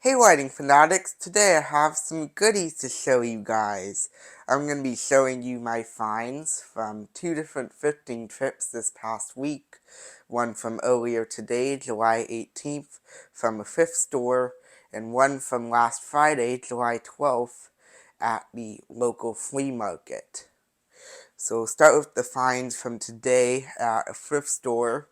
Hey lighting fanatics, today I have some goodies to show you guys. I'm going to be showing you my finds from two different thrifting trips this past week. One from earlier today, July 18th, from a thrift store, and one from last Friday, July 12th, at the local flea market. So we'll start with the finds from today at a thrift store.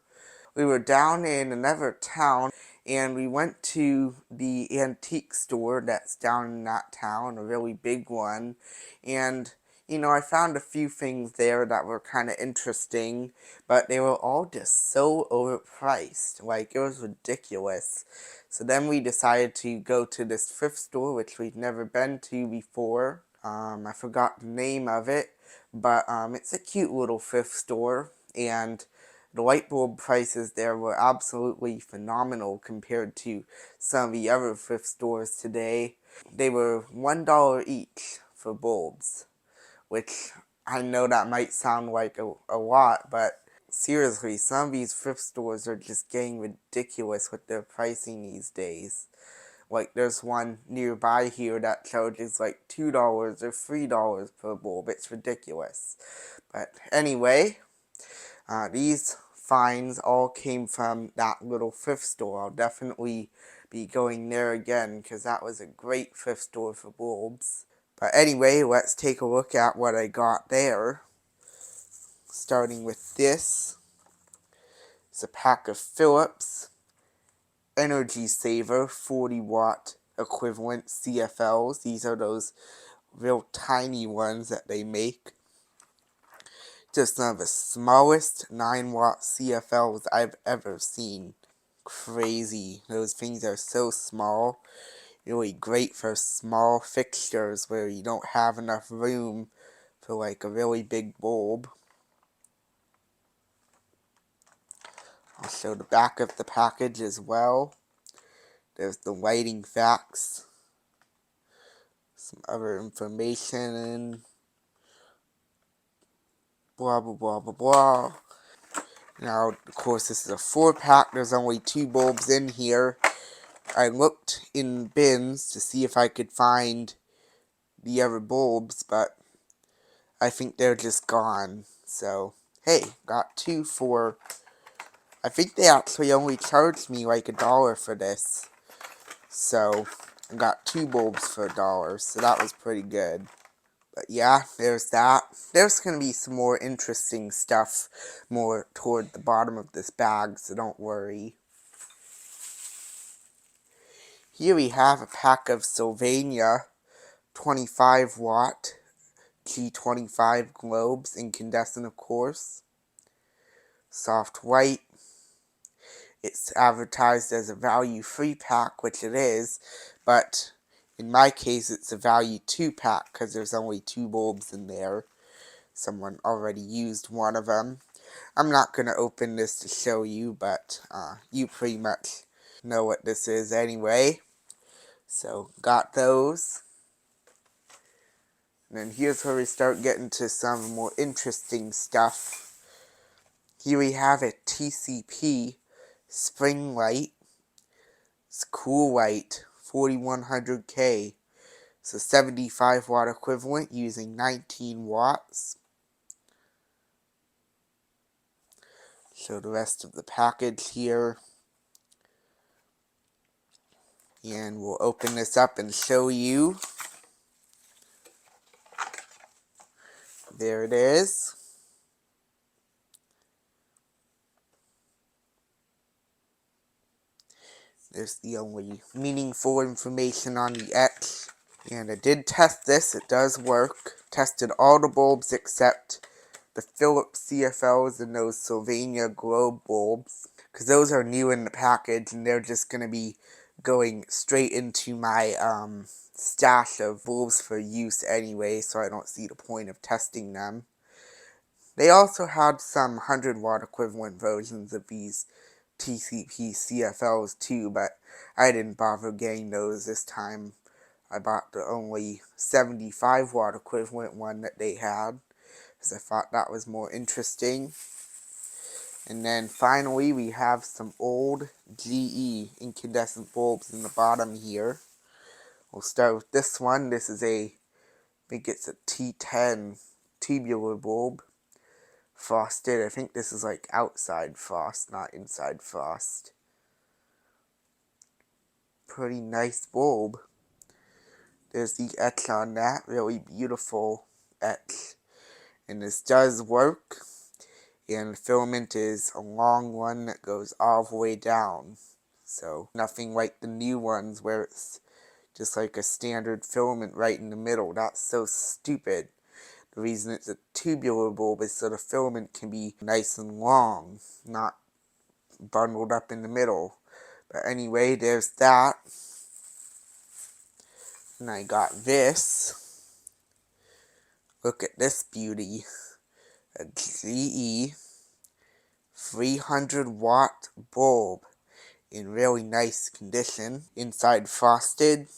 We were down in another town and we went to the antique store that's down in that town, a really big one. And, I found a few things there that were kind of interesting, but they were all just so overpriced. Like, it was ridiculous. So then we decided to go to this thrift store, which we'd never been to before. I forgot the name of it, but it's a cute little thrift store, and the light bulb prices there were absolutely phenomenal compared to some of the other thrift stores today. They were $1 each for bulbs, which I know that might sound like a lot, but seriously, some of these thrift stores are just getting ridiculous with their pricing these days. Like, there's one nearby here that charges like $2 or $3 per bulb. It's ridiculous. But anyway, these finds all came from that little thrift store. I'll definitely be going there again because that was a great thrift store for bulbs. But anyway, let's take a look at what I got there. Starting with this. It's a pack of Philips Energy Saver 40 watt equivalent CFLs. These are those real tiny ones that they make. Just one of the smallest 9-watt CFLs I've ever seen. Crazy. Those things are so small. Really great for small fixtures where you don't have enough room for like a really big bulb. I'll show the back of the package as well. There's the lighting facts. Some other information and blah blah blah blah blah. Now, of course, this is a 4-pack. There's only 2 bulbs in here. I looked in bins to see if I could find the other bulbs, but I think they're just gone. So, hey, got 2 for... I think they actually only charged me like $1 for this. So, I got 2 bulbs for $1, so that was pretty good. But yeah, there's that. There's going to be some more interesting stuff more toward the bottom of this bag, so don't worry. Here we have a pack of Sylvania 25 watt G25 globes, incandescent of course. Soft white. It's advertised as a value 3-pack, which it is, but in my case it's a value 2-pack because there's only 2 bulbs in there. Someone already used one of them. I'm not going to open this to show you, but you pretty much know what this is anyway. So, got those. And then here's where we start getting to some more interesting stuff. Here we have a TCP spring light. It's cool light, 4100K. It's a 75 watt equivalent using 19 watts. Show the rest of the package here. And we'll open this up and show you. There it is. There's the only meaningful information on the etch. And I did test this. It does work. Tested all the bulbs except the Philips CFLs and those Sylvania globe bulbs, because those are new in the package and they're just going to be going straight into my stash of bulbs for use anyway, so I don't see the point of testing them. They also had some 100 watt equivalent versions of these TCP CFLs too, but I didn't bother getting those this time. I bought the only 75 watt equivalent one that they had, because I thought that was more interesting. And then finally we have some old GE incandescent bulbs in the bottom here. We'll start with this one. This is I think it's a T10 tubular bulb. Frosted. I think this is like outside frost, not inside frost. Pretty nice bulb. There's the etch on that. Really beautiful etch. And this does work. And the filament is a long one that goes all the way down. So nothing like the new ones where it's just like a standard filament right in the middle. That's so stupid. The reason it's a tubular bulb is so the filament can be nice and long, not bundled up in the middle. But anyway, there's that. And I got this. Look at this beauty. A GE 300 watt bulb in really nice condition. Inside frosted.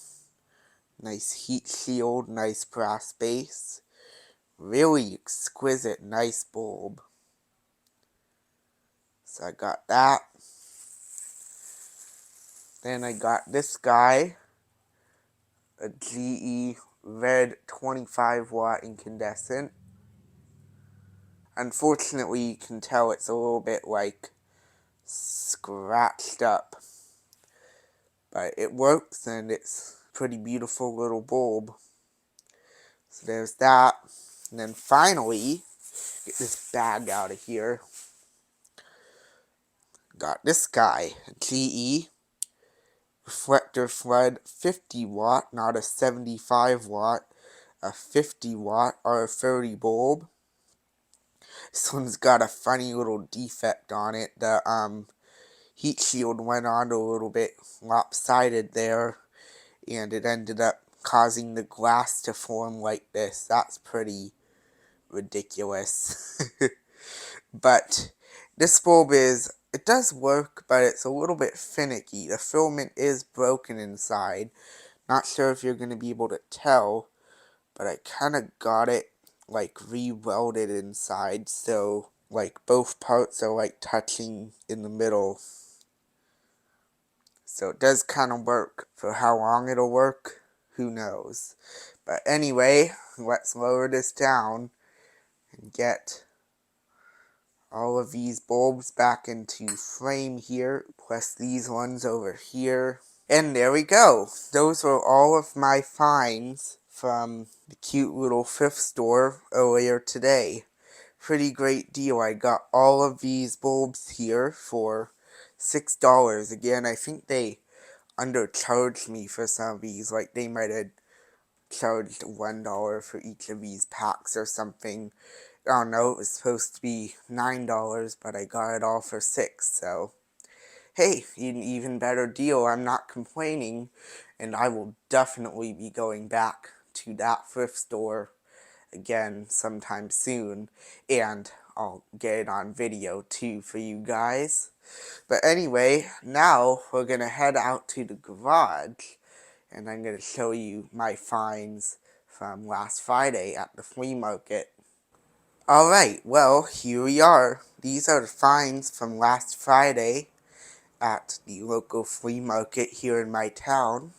Nice heat shield, nice brass base. Really exquisite, nice bulb. So I got that. Then I got this guy. A GE red 25 watt incandescent. Unfortunately, you can tell it's a little bit like scratched up. But it works and it's a pretty beautiful little bulb. So there's that. And then finally, get this bag out of here. Got this guy, GE reflector flood 50 watt, not a 75 watt, a 50 watt R30 bulb. This one's got a funny little defect on it. The heat shield went on a little bit lopsided there, and it ended up causing the glass to form like this. That's pretty ridiculous. But this bulb it does work, but it's a little bit finicky. The filament is broken inside. Not sure if you're going to be able to tell, but I kind of got it like re-welded inside, so like both parts are like touching in the middle. So it does kind of work. For how long it'll work, who knows. But anyway, let's lower this down and get all of these bulbs back into frame here. Plus these ones over here. And there we go. Those were all of my finds from the cute little thrift store earlier today. Pretty great deal. I got all of these bulbs here for $6. Again, I think they undercharged me for some of these. Like they might have charged $1 for each of these packs or something. I don't know, it was supposed to be $9, but I got it all for $6, so hey, an even better deal. I'm not complaining, and I will definitely be going back to that thrift store again sometime soon, and I'll get it on video too for you guys. But anyway, now we're gonna head out to the garage, and I'm gonna show you my finds from last Friday at the flea market. Alright, well, here we are. These are the finds from last Friday at the local flea market here in my town.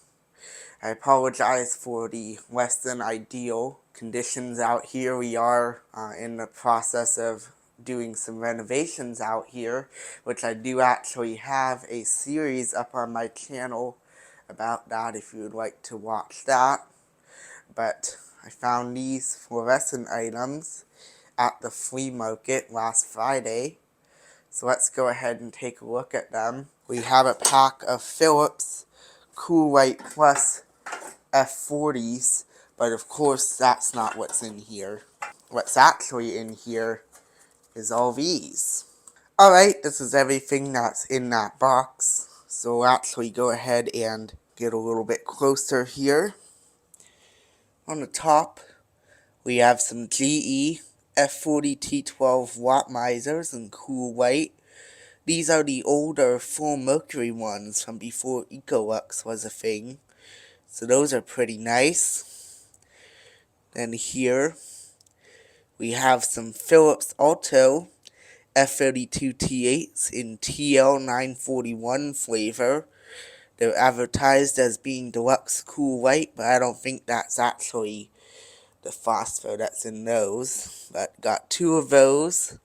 I apologize for the less than ideal conditions out here. We are in the process of doing some renovations out here, which I do actually have a series up on my channel about that if you would like to watch that. But I found these fluorescent items at the flea market last Friday. So let's go ahead and take a look at them. We have a pack of Philips Cool White Plus F40s, but of course that's not what's in here. What's actually in here is all these. Alright, this is everything that's in that box. So we'll actually go ahead and get a little bit closer here. On the top, we have some GE F40T8 Watt-Misers in cool white. These are the older full mercury ones from before Ecolux was a thing. So those are pretty nice. Then here we have some Philips Alto F32T8s in TL941 flavor. They're advertised as being deluxe cool white, but I don't think that's actually the phosphor that's in those. But got 2 of those.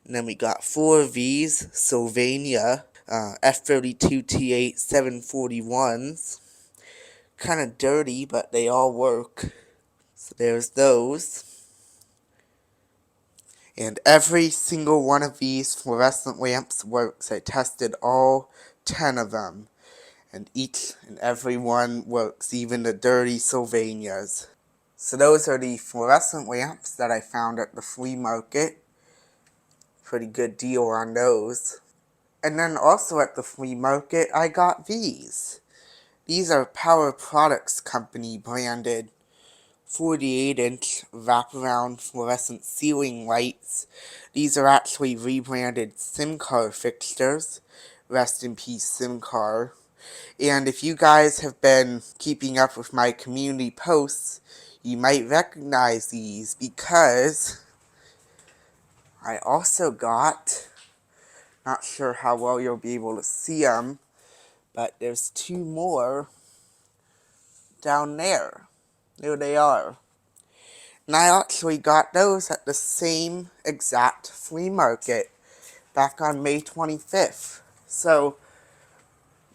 And then we got 4 of these Sylvania F32T8 741s. Kind of dirty, but they all work. So there's those. And every single one of these fluorescent lamps works. I tested all 10 of them. And each and every one works, even the dirty Sylvanias. So those are the fluorescent lamps that I found at the flea market. Pretty good deal on those. And then also at the flea market, I got these. These are Power Products Company branded 48-inch wraparound fluorescent ceiling lights. These are actually rebranded Simkar fixtures. Rest in peace, Simkar. And if you guys have been keeping up with my community posts, you might recognize these because I also got, not sure how well you'll be able to see them, but there's 2 more down there. There they are. And I actually got those at the same exact flea market back on May 25th. So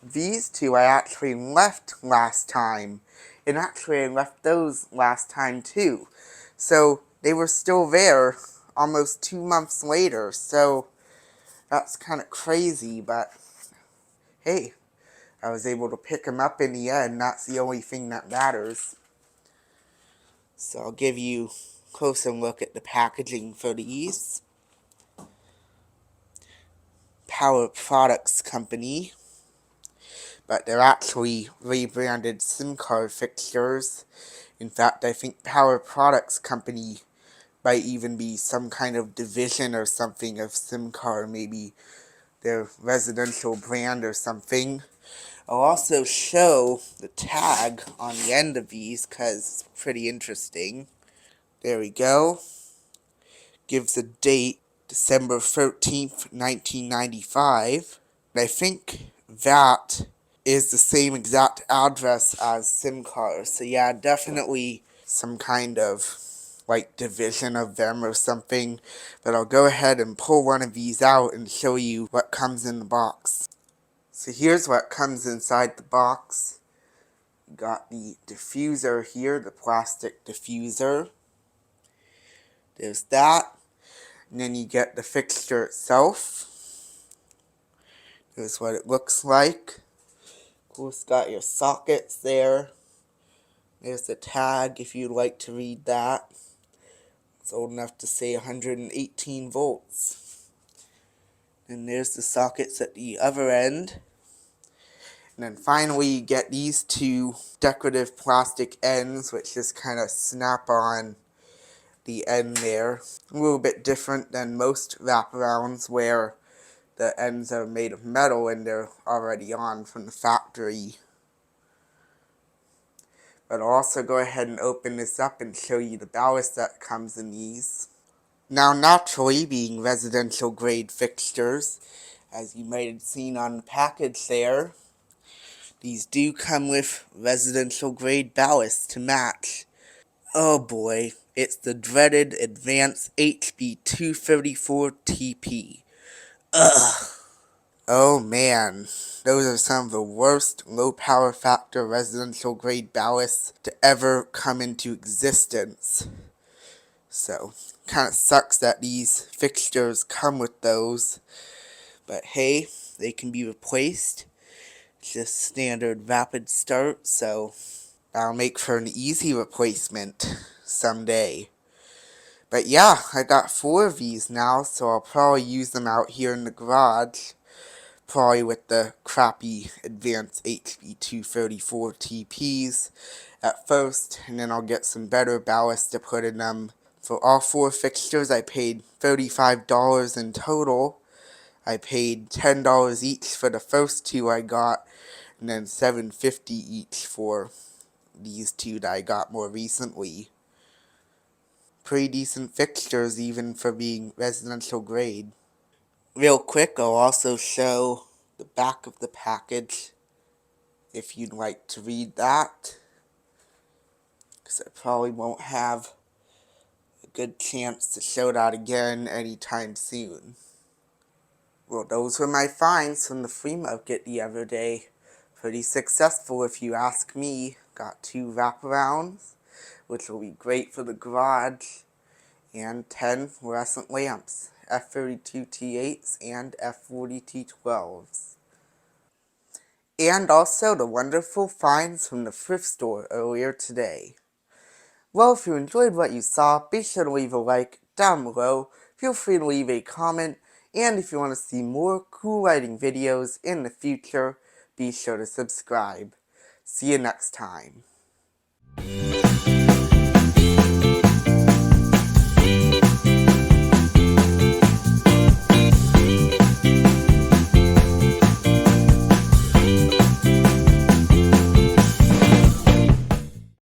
these 2 I actually left last time. And actually I left those last time too. So they were still there almost 2 months later. So that's kind of crazy, but hey, I was able to pick them up in the end. That's the only thing that matters. So I'll give you a closer look at the packaging for these. Power Products Company, but they're actually rebranded Simkar fixtures. In fact, I think Power Products Company might even be some kind of division or something of Simkar, maybe their residential brand or something. I'll also show the tag on the end of these because it's pretty interesting. There we go. Gives a date, December 13th, 1995. And I think that is the same exact address as Simkar. So yeah, definitely some kind of like division of them or something. But I'll go ahead and pull one of these out and show you what comes in the box. So here's what comes inside the box. You got the diffuser here, the plastic diffuser. There's that. And then you get the fixture itself. Here's what it looks like. Of course, got your sockets there. There's the tag if you'd like to read that. It's old enough to say 118 volts. And there's the sockets at the other end. And then finally you get these 2 decorative plastic ends which just kind of snap on the end there. A little bit different than most wraparounds where the ends are made of metal and they're already on from the factory. But I'll also go ahead and open this up and show you the ballast that comes in these. Now naturally, being residential grade fixtures, as you might have seen on the package there, these do come with residential grade ballast to match. Oh boy, it's the dreaded Advanced HB234TP. Ugh. Oh man, those are some of the worst low power factor residential grade ballasts to ever come into existence. So, kind of sucks that these fixtures come with those, but hey, they can be replaced. It's just standard rapid start, so that'll make for an easy replacement someday. But yeah, I got 4 of these now, so I'll probably use them out here in the garage. Probably with the crappy Advanced HB234 TPs at first, and then I'll get some better ballast to put in them. For all 4 fixtures, I paid $35 in total. I paid $10 each for the first 2 I got, and then $7.50 each for these 2 that I got more recently. pretty decent fixtures even for being residential grade. Real quick, I'll also show the back of the package if you'd like to read that, because I probably won't have a good chance to show that again anytime soon. Well, those were my finds from the flea market the other day. Pretty successful if you ask me. Got 2 wraparounds, which will be great for the garage, and 10 fluorescent lamps, F32T8s and F40T12s. And also the wonderful finds from the thrift store earlier today. Well, if you enjoyed what you saw, be sure to leave a like down below, feel free to leave a comment, and if you want to see more cool lighting videos in the future, be sure to subscribe. See you next time.